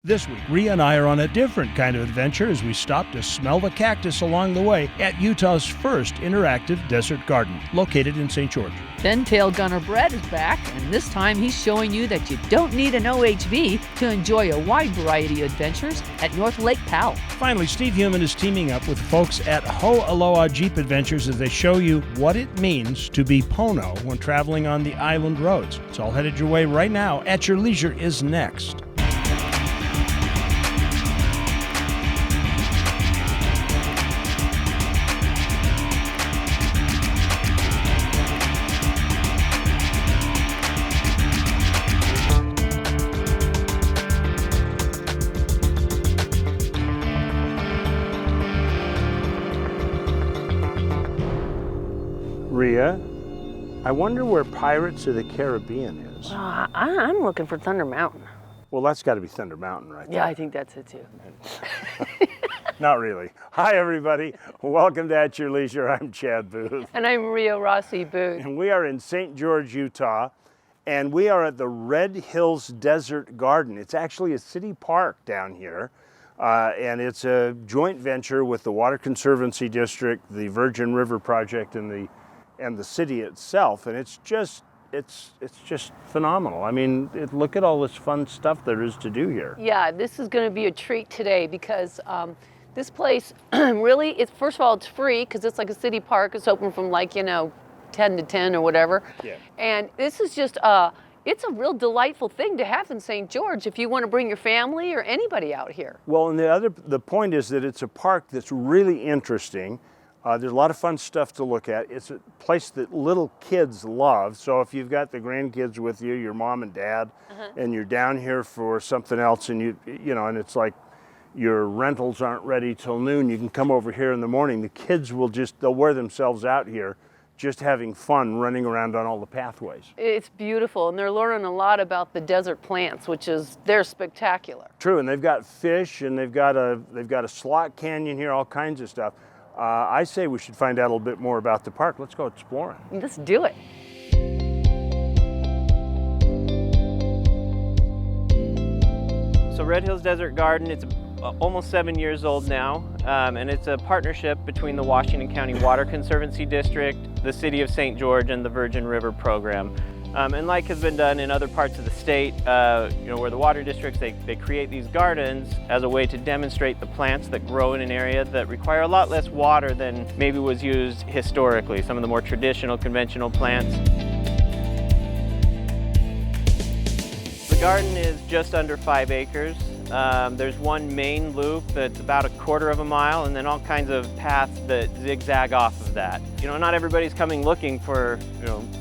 This week, Ria and I are on a different kind of adventure as we stop to smell the cactus along the way at Utah's first interactive desert garden, located in St. George. Then Tailgunner Brett is back, and this time he's showing you that you don't need an OHV to enjoy a wide variety of adventures at North Lake Powell. Finally, Steve Human is teaming up with folks at Ho Aloha Jeep Adventures as they show you what it means to be Pono when traveling on the island roads. It's all headed your way right now. At Your Leisure is next. Ria, I wonder where Pirates of the Caribbean is. I'm looking for Thunder Mountain. Well, that's got to be Thunder Mountain, right? Yeah, I think that's it too. Not really. Hi, everybody. Welcome to At Your Leisure. I'm Chad Booth. And I'm Ria Rossi Booth. And we are in St. George, Utah, and we are at the Red Hills Desert Garden. It's actually a city park down here, and it's a joint venture with the Water Conservancy District, the Virgin River Project, and the city itself, and it's just phenomenal. I mean, look at all this fun stuff there is to do here. Yeah, this is going to be a treat today because this place really, first of all, it's free because it's like a city park. It's open from 10 to 10 or whatever. Yeah. And this is just it's a real delightful thing to have in St. George if you want to bring your family or anybody out here. Well, and the point is that it's a park that's really interesting. There's a lot of fun stuff to look at. It's a place that little kids love. So if you've got the grandkids with you, your mom and dad, and you're down here for something else, and and it's like your rentals aren't ready till noon, you can come over here in the morning. The kids they'll wear themselves out here, just having fun running around on all the pathways. It's beautiful, and they're learning a lot about the desert plants, they're spectacular. True, and they've got fish, and they've got a slot canyon here, all kinds of stuff. I say we should find out a little bit more about the park. Let's go exploring. Let's do it. So Red Hills Desert Garden, it's almost 7 years old now, and it's a partnership between the Washington County Water Conservancy District, the City of St. George, and the Virgin River Program. And like has been done in other parts of the state, where the water districts, they create these gardens as a way to demonstrate the plants that grow in an area that require a lot less water than maybe was used historically, some of the more traditional, conventional plants. The garden is just under 5 acres. There's one main loop that's about 1/4 of a mile, and then all kinds of paths that zigzag off of that. Not everybody's coming looking for,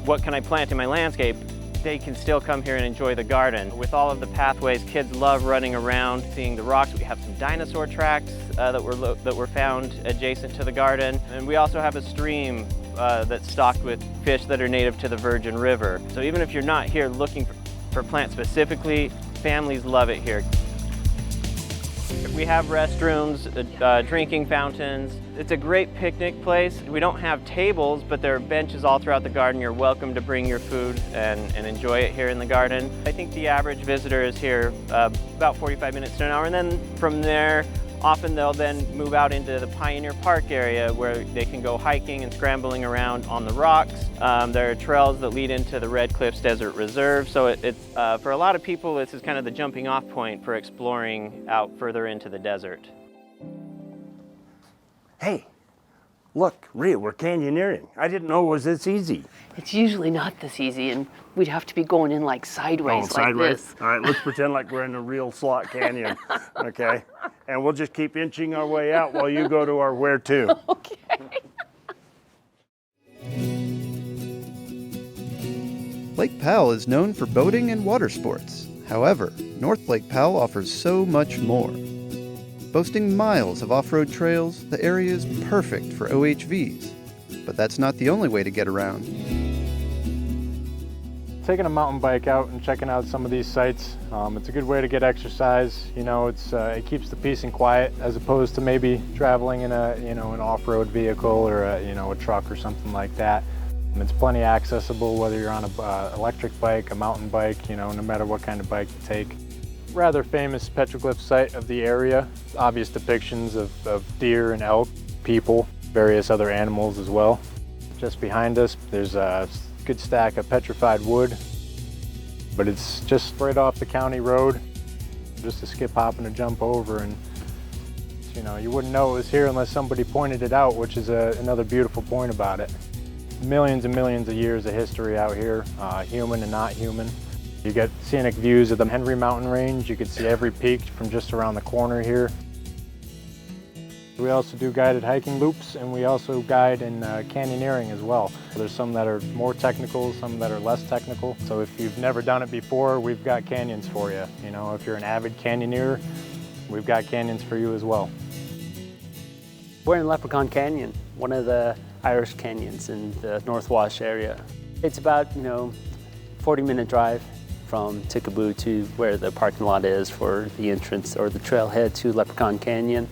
what can I plant in my landscape? They can still come here and enjoy the garden. With all of the pathways, kids love running around, seeing the rocks. We have some dinosaur tracks that were found adjacent to the garden, and we also have a stream that's stocked with fish that are native to the Virgin River. So even if you're not here looking for plants specifically, families love it here. We have restrooms, drinking fountains. It's a great picnic place. We don't have tables, but there are benches all throughout the garden. You're welcome to bring your food and enjoy it here in the garden. I think the average visitor is here about 45 minutes to an hour, and then from there, often they'll then move out into the Pioneer Park area where they can go hiking and scrambling around on the rocks. There are trails that lead into the Red Cliffs Desert Reserve, so it's for a lot of people, this is kind of the jumping off point for exploring out further into the desert. Hey, look, Ria, we're canyoneering. I didn't know it was this easy. It's usually not this easy, and we'd have to be going in sideways, sideways? This. All right, let's pretend like we're in a real slot canyon, okay? And we'll just keep inching our way out while you go to our where to. Okay. Lake Powell is known for boating and water sports. However, North Lake Powell offers so much more. Boasting miles of off-road trails, the area is perfect for OHVs. But that's not the only way to get around. Taking a mountain bike out and checking out some of these sites, it's a good way to get exercise. It keeps the peace and quiet as opposed to maybe traveling in an off-road vehicle or a truck or something like that. It's plenty accessible whether you're on an electric bike, a mountain bike, no matter what kind of bike you take. rather famous petroglyph site of the area. Obvious depictions of deer and elk, people, various other animals as well. Just behind us, there's a good stack of petrified wood, but it's just right off the county road, just a skip, hop, and a jump over, and you know, you wouldn't know it was here unless somebody pointed it out, which is another beautiful point about it. Millions and millions of years of history out here, human and not human. You get scenic views of the Henry Mountain Range. You can see every peak from just around the corner here. We also do guided hiking loops, and we also guide in canyoneering as well. There's some that are more technical, some that are less technical. So if you've never done it before, we've got canyons for you. You know, if you're an avid canyoneer, we've got canyons for you as well. We're in Leprechaun Canyon, one of the Irish canyons in the North Wash area. It's about, 40-minute drive from Ticaboo to where the parking lot is for the entrance or the trailhead to Leprechaun Canyon.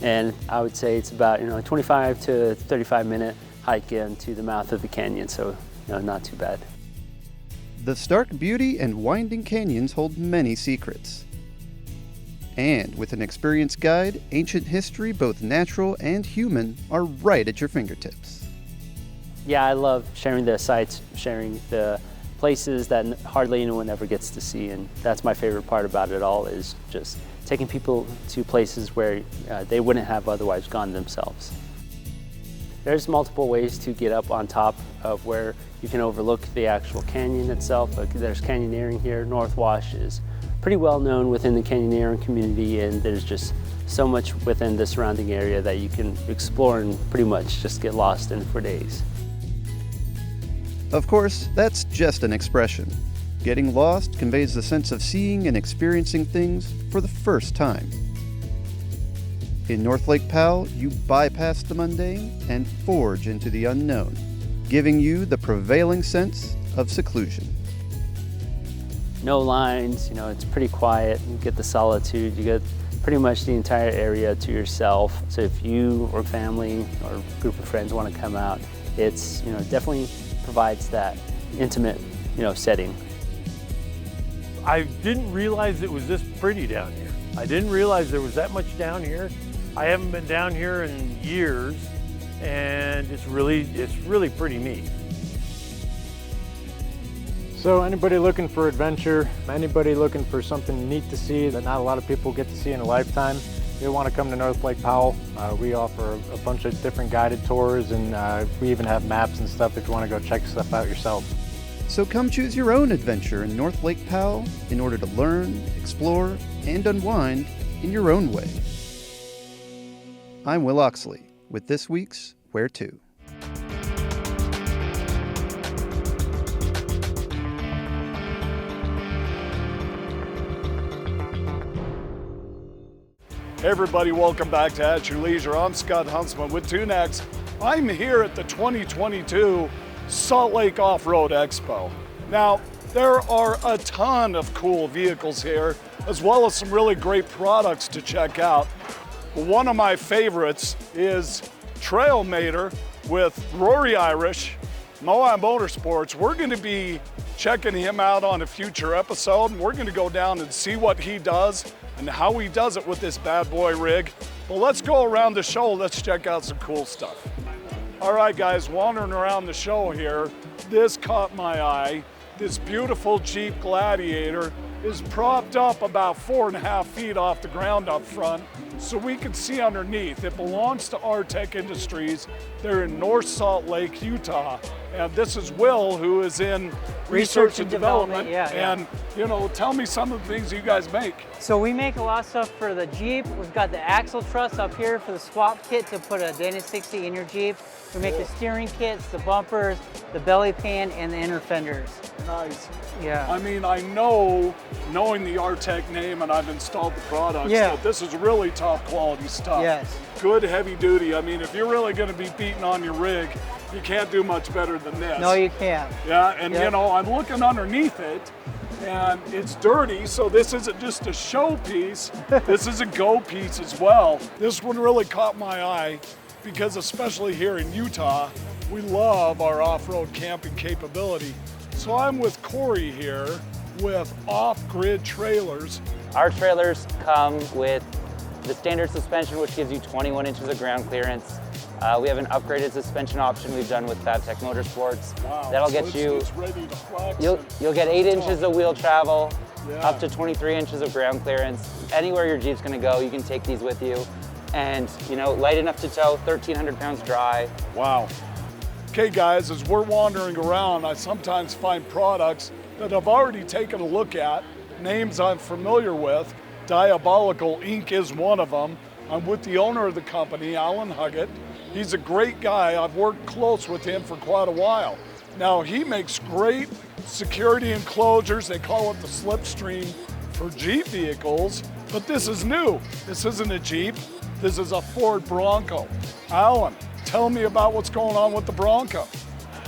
And I would say it's about 25 to 35-minute hike into the mouth of the canyon, so not too bad. The stark beauty and winding canyons hold many secrets. And with an experienced guide, ancient history, both natural and human, are right at your fingertips. Yeah, I love sharing the sites, sharing the places that hardly anyone ever gets to see, and that's my favorite part about it all, is just taking people to places where they wouldn't have otherwise gone themselves. There's multiple ways to get up on top of where you can overlook the actual canyon itself. There's canyoneering here. North Wash is pretty well known within the canyoneering community, and there's just so much within the surrounding area that you can explore and pretty much just get lost in for days. Of course, that's just an expression. Getting lost conveys the sense of seeing and experiencing things for the first time. In North Lake Powell, you bypass the mundane and forge into the unknown, giving you the prevailing sense of seclusion. No lines, it's pretty quiet. You get the solitude, you get pretty much the entire area to yourself. So if you or family or group of friends want to come out, it's, definitely provides that intimate, setting. I didn't realize it was this pretty down here. I didn't realize there was that much down here. I haven't been down here in years, and it's really pretty neat. So anybody looking for adventure, anybody looking for something neat to see that not a lot of people get to see in a lifetime, you want to come to North Lake Powell. We offer a bunch of different guided tours, and we even have maps and stuff if you want to go check stuff out yourself. So come choose your own adventure in North Lake Powell in order to learn, explore, and unwind in your own way. I'm Will Oxley with this week's Where To. Hey everybody, welcome back to At Your Leisure. I'm Scott Huntsman with Tunex. I'm here at the 2022 Salt Lake Off-Road Expo. Now, there are a ton of cool vehicles here, as well as some really great products to check out. One of my favorites is Trailmater with Rory Irish, Moab Motorsports. We're going to be checking him out on a future episode, and we're going to go down and see what he does and how he does it with this bad boy rig. But let's go around the show, let's check out some cool stuff. All right guys, wandering around the show here, this caught my eye. This beautiful Jeep Gladiator is propped up about 4.5 feet off the ground up front, so we can see underneath. It belongs to Artec Industries. They're in North Salt Lake, Utah. And this is Will, who is in research and development. And, tell me some of the things you guys make. So we make a lot of stuff for the Jeep. We've got the axle truss up here for the swap kit to put a Dana 60 in your Jeep. We make the steering kits, the bumpers, the belly pan, and the inner fenders. Nice. Yeah. I mean, I know, knowing the Artec name, and I've installed the products, that this is really top quality stuff. Yes. Good heavy duty. I mean, if you're really going to be beating on your rig, you can't do much better than this. No, you can't. Yeah, and I'm looking underneath it, and it's dirty, so this isn't just a show piece. This is a go piece as well. This one really caught my eye because, especially here in Utah, we love our off-road camping capability. So I'm with Corey here, with off-grid trailers. Our trailers come with the standard suspension, which gives you 21 inches of ground clearance. We have an upgraded suspension option we've done with Fabtech Motorsports. Wow, That'll so get you, it's ready to flex. you'll get 8 inches of wheel travel, Yeah. up to 23 inches of ground clearance. Anywhere your Jeep's gonna go, you can take these with you. And light enough to tow, 1,300 pounds dry. Wow. Okay guys, as we're wandering around, I sometimes find products that I've already taken a look at, names I'm familiar with. Diabolical Inc. is one of them. I'm with the owner of the company, Alan Huggett. He's a great guy. I've worked close with him for quite a while. Now, he makes great security enclosures. They call it the Slipstream for Jeep vehicles, but this is new. This isn't a Jeep. This is a Ford Bronco. Alan, tell me about what's going on with the Bronco.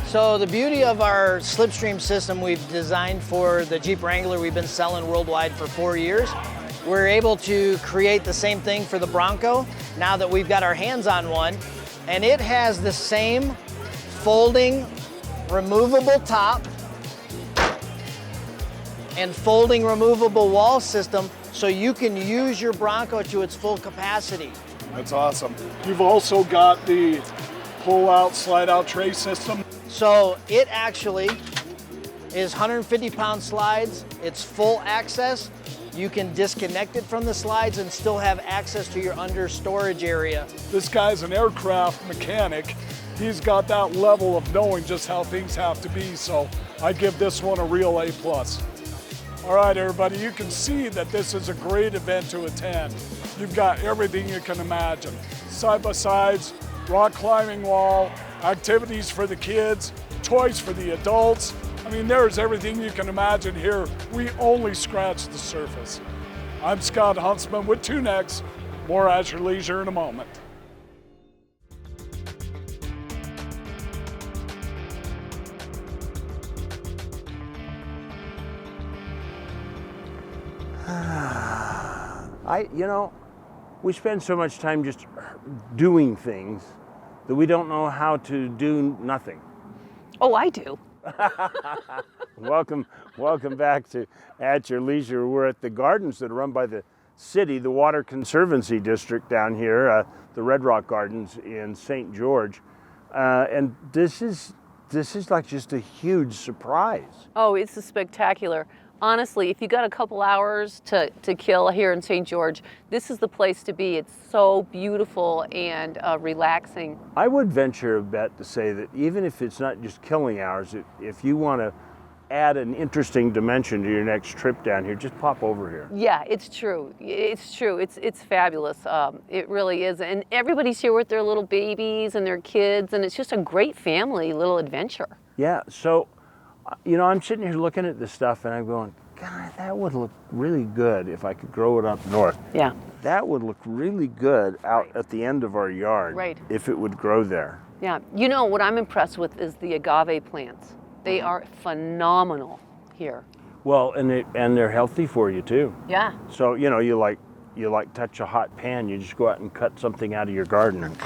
So the beauty of our Slipstream system we've designed for the Jeep Wrangler we've been selling worldwide for 4 years. We're able to create the same thing for the Bronco now that we've got our hands on one. And it has the same folding, removable top and folding, removable wall system so you can use your Bronco to its full capacity. That's awesome. You've also got the pull-out, slide-out tray system. So it actually is 150-pound slides. It's full access. You can disconnect it from the slides and still have access to your under storage area. This guy's an aircraft mechanic. He's got that level of knowing just how things have to be, so I give this one a real A+. All right, everybody, you can see that this is a great event to attend. You've got everything you can imagine. Side-by-sides, rock climbing wall, activities for the kids, toys for the adults. I mean, there's everything you can imagine here. We only scratched the surface. I'm Scott Huntsman with Tunex. More at your leisure in a moment. We spend so much time just doing things that we don't know how to do nothing. Oh, I do. Welcome back to At Your Leisure. We're at the gardens that are run by the city, the Water Conservancy District down here, the Red Rock Gardens in St. George. And this is like just a huge surprise. Oh, it's spectacular. Honestly, if you got a couple hours to kill here in St. George, this is the place to be. It's so beautiful and relaxing. I would venture a bet to say that even if it's not just killing hours, if you want to add an interesting dimension to your next trip down here, just pop over here. Yeah, it's true. It's true. It's fabulous. It really is. And everybody's here with their little babies and their kids, and it's just a great family little adventure. Yeah, so I'm sitting here looking at this stuff and I'm going, God, that would look really good if I could grow it up north. Yeah. That would look really good out at the end of our yard. Right. If it would grow there. Yeah. What I'm impressed with is the agave plants. They are phenomenal here. Well, and they're healthy for you too. Yeah. So, you like touch a hot pan, you just go out and cut something out of your garden. And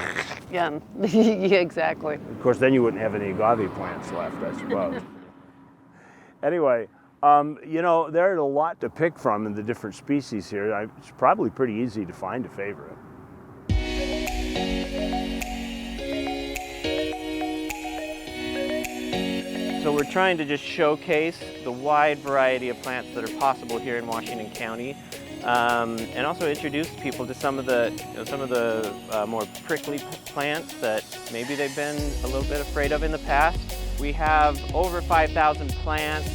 Yeah. Yeah, exactly. of course, then you wouldn't have any agave plants left, I suppose. Anyway, there's a lot to pick from in the different species here. It's probably pretty easy to find a favorite. So we're trying to just showcase the wide variety of plants that are possible here in Washington County, and also introduce people to some of the more prickly plants that maybe they've been a little bit afraid of in the past. We have over 5,000 plants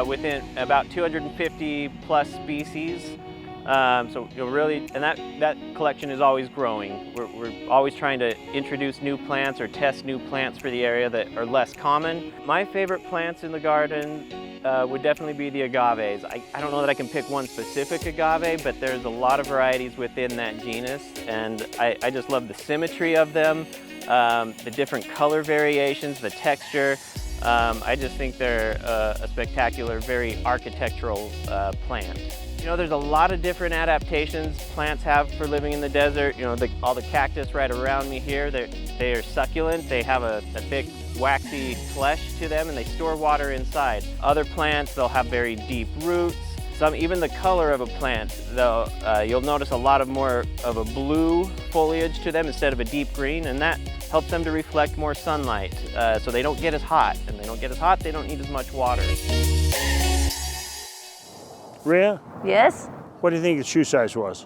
within about 250 plus species. So really, and that collection is always growing. We're always trying to introduce new plants or test new plants for the area that are less common. My favorite plants in the garden would definitely be the agaves. I don't know that I can pick one specific agave, but there's a lot of varieties within that genus, and I just love the symmetry of them, the different color variations, the texture. I just think they're a spectacular, very architectural plant. You know, there's a lot of different adaptations plants have for living in the desert. You know, all the cactus right around me here, they are succulent. They have a thick, waxy flesh to them, and they store water inside. Other plants, they'll have very deep roots. Even the color of a plant, though, you'll notice a lot more of a blue foliage to them instead of a deep green, and that helps them to reflect more sunlight, so they don't get as hot. And they don't get as hot, they don't need as much water. Ria, Yes? what do you think the shoe size was?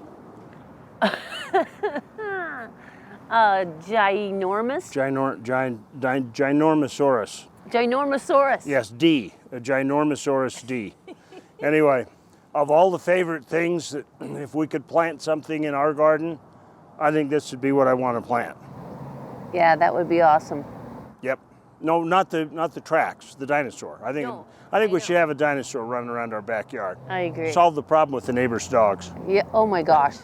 Ginormous? Ginormosaurus. Ginormosaurus. Yes, D, a Ginormosaurus D. Anyway, of all the favorite things that if we could plant something in our garden, I think this would be what I want to plant. Yeah, that would be awesome. Yep. No, not the tracks, the dinosaur. I think we should have a dinosaur running around our backyard. I agree. Solve the problem with the neighbor's dogs. Yeah. Oh my gosh.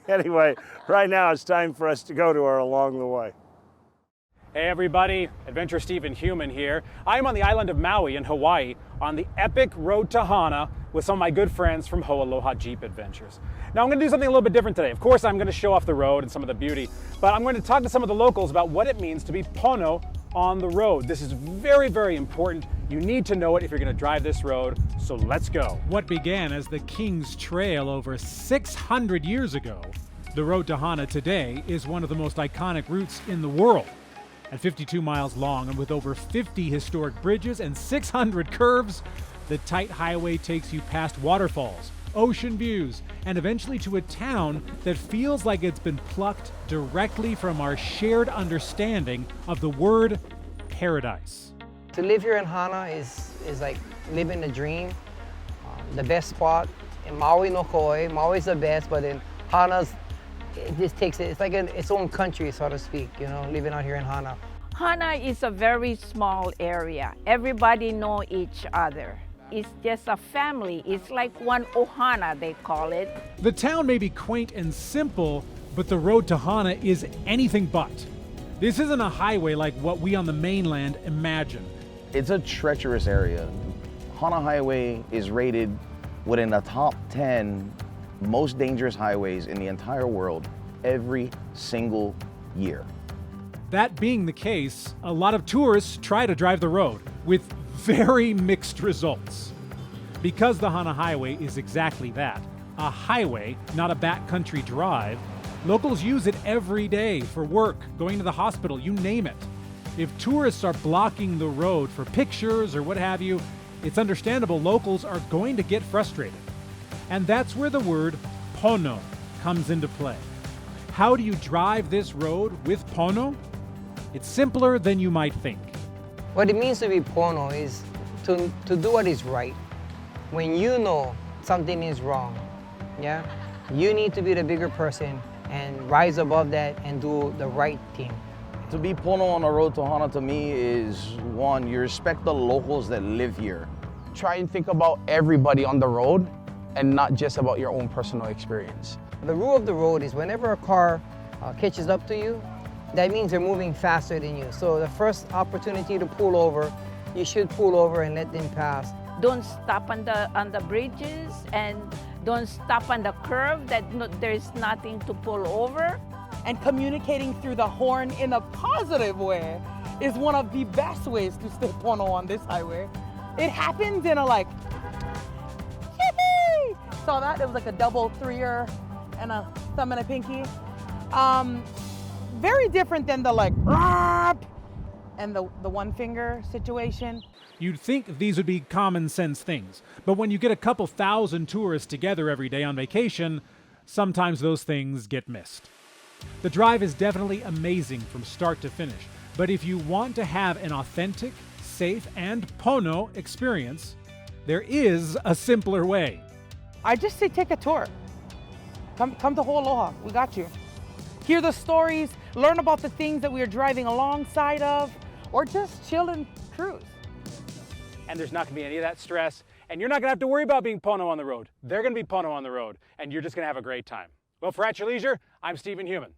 Anyway, right now it's time for us to go to our Along the Way. Hey everybody, Adventure Stephen Human here. I am on the island of Maui in Hawaii on the epic road to Hana with some of my good friends from Ho'aloha Jeep Adventures. Now I'm going to do something a little bit different today. Of course I'm going to show off the road and some of the beauty, but I'm going to talk to some of the locals about what it means to be pono on the road. This is very, very important. You need to know it if you're going to drive this road, so let's go. What began as the King's Trail over 600 years ago, the road to Hana today is one of the most iconic routes in the world. At 52 miles long and with over 50 historic bridges and 600 curves, the tight highway takes you past waterfalls, ocean views, and eventually to a town that feels like it's been plucked directly from our shared understanding of the word paradise. To live here in Hana is like living a dream. The best spot in Maui no Koe. Maui's the best, but in Hana's, it just takes it. It's like its own country, so to speak, you know, living out here in Hana. Hana is a very small area. Everybody know each other. It's just a family. It's like one ohana, they call it. The town may be quaint and simple, but the road to Hana is anything but. This isn't a highway like what we on the mainland imagine. It's a treacherous area. Hana Highway is rated within the top 10 most dangerous highways in the entire world every single year. That being the case, a lot of tourists try to drive the road with very mixed results. Because the Hana Highway is exactly that, a highway, not a backcountry drive, locals use it every day for work, going to the hospital, you name it. If tourists are blocking the road for pictures or what have you, it's understandable locals are going to get frustrated. And that's where the word pono comes into play. How do you drive this road with pono? It's simpler than you might think. What it means to be pono is to do what is right. When you know something is wrong, yeah, you need to be the bigger person and rise above that and do the right thing. To be pono on the road to Hana to me is, one, you respect the locals that live here. Try and think about everybody on the road and not just about your own personal experience. The rule of the road is whenever a car catches up to you, that means they're moving faster than you. So the first opportunity to pull over, you should pull over and let them pass. Don't stop on the bridges and don't stop on the curve that there's nothing to pull over. And communicating through the horn in a positive way is one of the best ways to stay pono on this highway. It happens in a like, yippee! Saw that? It was like a double three-er and a thumb and a pinky. Very different than the like, and the one finger situation. You'd think these would be common sense things, but when you get a couple thousand tourists together every day on vacation, sometimes those things get missed. The drive is definitely amazing from start to finish, but if you want to have an authentic, safe, and pono experience, there is a simpler way. I just say take a tour. Come to Ho'aloha, we got you. Hear the stories, learn about the things that we are driving alongside of, or just chill and cruise. And there's not going to be any of that stress, and you're not going to have to worry about being pono on the road. They're going to be pono on the road, and you're just going to have a great time. Well, for At Your Leisure, I'm Stephen Human.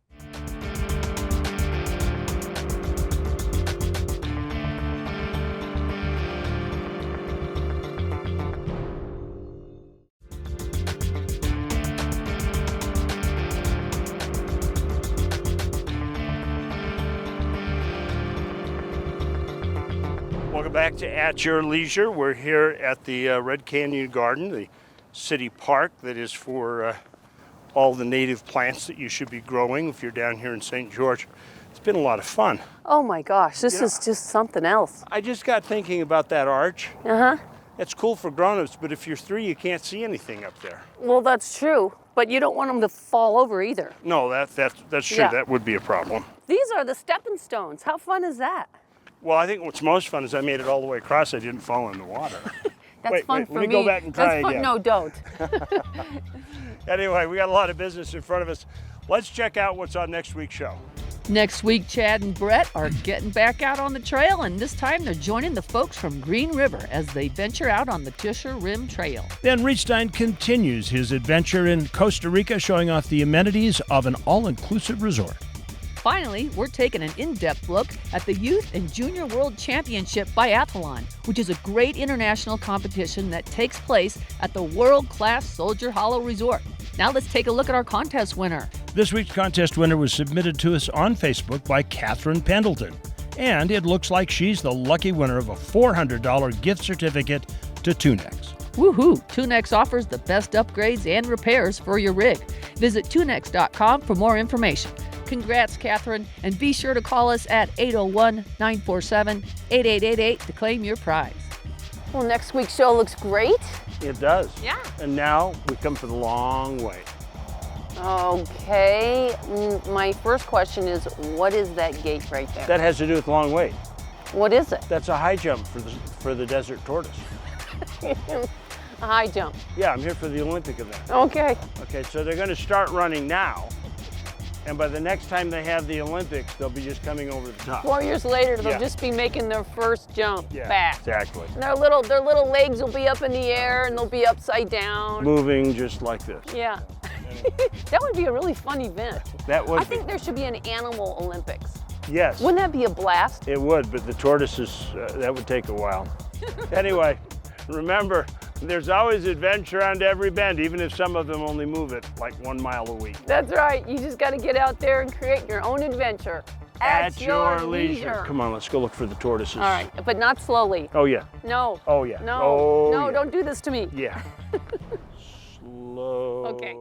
Back to At Your Leisure. We're here at the Red Canyon Garden, the city park that is for all the native plants that you should be growing if you're down here in St. George. It's been a lot of fun. Oh my gosh, this is just something else. I just got thinking about that arch. Uh-huh. It's cool for grown-ups, but if you're 3, you can't see anything up there. Well, that's true, but you don't want them to fall over either. No, that's true. Yeah. That would be a problem. These are the stepping stones. How fun is that? Well, I think what's most fun is I made it all the way across. I didn't fall in the water. That's fun for me. Let me go back and try That's fun. again. No, don't. Anyway, we got a lot of business in front of us. Let's check out what's on next week's show. Next week, Chad and Brett are getting back out on the trail, and this time they're joining the folks from Green River as they venture out on the Tisher Rim Trail. Then Riedstein continues his adventure in Costa Rica, showing off the amenities of an all-inclusive resort. Finally, we're taking an in-depth look at the Youth and Junior World Championship Biathlon, which is a great international competition that takes place at the world-class Soldier Hollow Resort. Now let's take a look at our contest winner. This week's contest winner was submitted to us on Facebook by Catherine Pendleton, and it looks like she's the lucky winner of a $400 gift certificate to Tunex. Woohoo! Tunex offers the best upgrades and repairs for your rig. Visit tunex.com for more information. Congrats, Catherine, and be sure to call us at 801-947-8888 to claim your prize. Well, next week's show looks great. It does. Yeah. And now we come for the long way. Okay, my first question is, what is that gate right there? That has to do with long wait. What is it? That's a high jump for the desert tortoise. A high jump. Yeah, I'm here for the Olympic event. Okay. Okay, so they're going to start running now, and by the next time they have the Olympics, they'll be just coming over the top. 4 years later, they'll Yeah. just be making their first jump back. Exactly. And their little legs will be up in the air and they'll be upside down. Moving just like this. Yeah. That would be a really fun event. That would I think there should be an animal Olympics. Yes. Wouldn't that be a blast? It would, but the tortoises, that would take a while. Anyway, remember, there's always adventure on every bend, even if some of them only move at like 1 mile a week. That's right. You just got to get out there and create your own adventure. At your leisure. Come on, let's go look for the tortoises. All right, but not slowly. Oh, yeah. No. Oh, yeah. No. Oh, no, yeah. don't do this to me. Yeah. Slow. Okay.